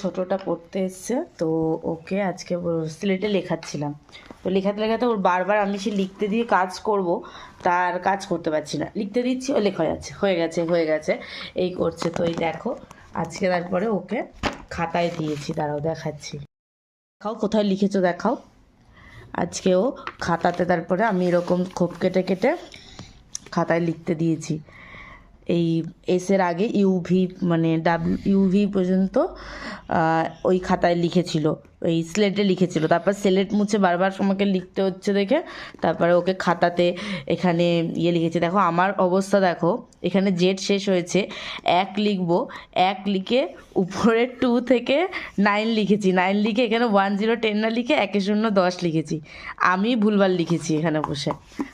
ছোটটা পড়তে এসছে, তো ওকে আজকে স্লেটে লেখাচ্ছিলাম। তো লেখাতে লেখাতে ওর বারবার আমি সে লিখতে দিয়ে কাজ করব, তার কাজ করতে পারছি না। লিখতে দিচ্ছি, ও লেখা যাচ্ছে, হয়ে গেছে হয়ে গেছে এই করছে। তো এই দেখো আজকে তারপরে ওকে খাতায় দিয়েছি, দাঁড়াও দেখাচ্ছি। দেখাও কোথায় লিখেছো দেখাও। আজকে ও খাতাতে তারপরে আমি এরকম খোপ কেটে কেটে খাতায় লিখতে দিয়েছি। এই এসের আগে ইউভি মানে ইউভি পর্যন্ত ওই খাতায় লিখেছিল, ওই স্লেটে লিখেছিল। তারপর স্লেট মুছে বারবার আমাকে লিখতে হচ্ছে দেখে তারপরে ওকে খাতাতে এখানে লিখেছে। দেখো আমার অবস্থা দেখো, এখানে জেড শেষ হয়েছে, 1 লিখবো, 1 লিখে উপরে 2 থেকে 9 লিখেছি, 9 লিখে এখানে 1 0 10 না লিখে 1 0 10 লিখেছি। আমি ভুলভাল লিখেছি এখানে বসে।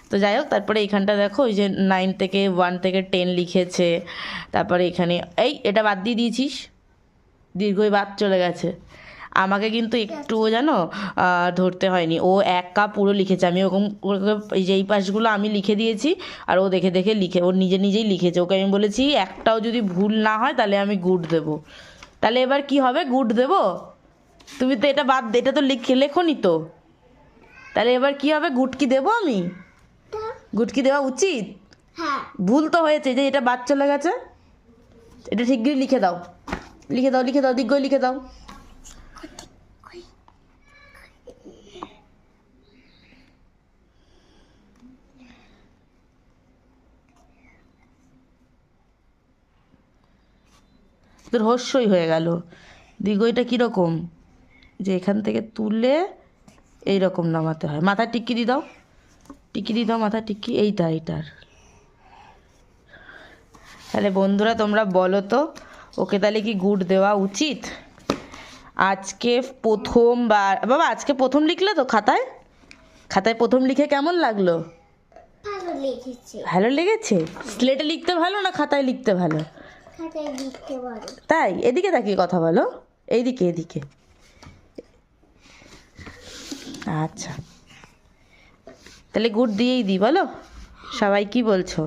তো যাই হোক, তারপরে এইখানটা দেখো ওই যে 9 থেকে 1 থেকে 10 লিখেছে। তারপরে এখানে এটা বাদ দিয়ে দিয়েছিস, দীর্ঘই বাদ চলে গেছে। আমাকে কিন্তু একটুও জানো ধরতে হয়নি, ও 1 কাপ পুরো লিখেছে। আমি ওরকম এই যে এই পাশগুলো আমি লিখে দিয়েছি, আর ও দেখে দেখে লিখে ও নিজেই লিখেছে। ওকে আমি বলেছি একটাও যদি ভুল না হয় তাহলে আমি গুড দেবো। তাহলে এবার কি হবে, গুড দেবো? তুমি তো এটা বাদ, এটা তো লেখোনি তো, তাহলে এবার কি হবে, গুড কি দেবো আমি? গুড কি দেওয়া উচিত? ভুল তো হয়েছে, যে এটা বাদ চলে গেছে, এটা ঠিক করে লিখে দাও, লিখে দাও, লিখে দাও, দিগ্গই লিখে দাও। তোর হস্যই হয়ে গেল। দিগ্গইটা কীরকম, যে এখান থেকে তুলে এইরকম নামাতে হয়। মাথায় টিক্কি দিয়ে দাও, টিক্কি দিয়ে দাও, মাথায় টিক্কি, এইটার। তাহলে বন্ধুরা তোমরা বলো তো, ওকে তাহলে কি গুড দেওয়া উচিত? আজকে প্রথমবার বাবা, আজকে প্রথম লিখলে তো খাতায়, খাতায় প্রথম লিখে কেমন লাগলো? ভালো লেগেছে। ভালো লেগেছে? স্লেটে লিখতে ভালো না খাতায় লিখতে ভালো? খাতায় লিখতে ভালো। তাই? এদিকে তাকিয়ে কথা বলো, এইদিকে এদিকে। আচ্ছা, তাহলে গুড দিয়েই দিই, বলো সবাই কি বলছো?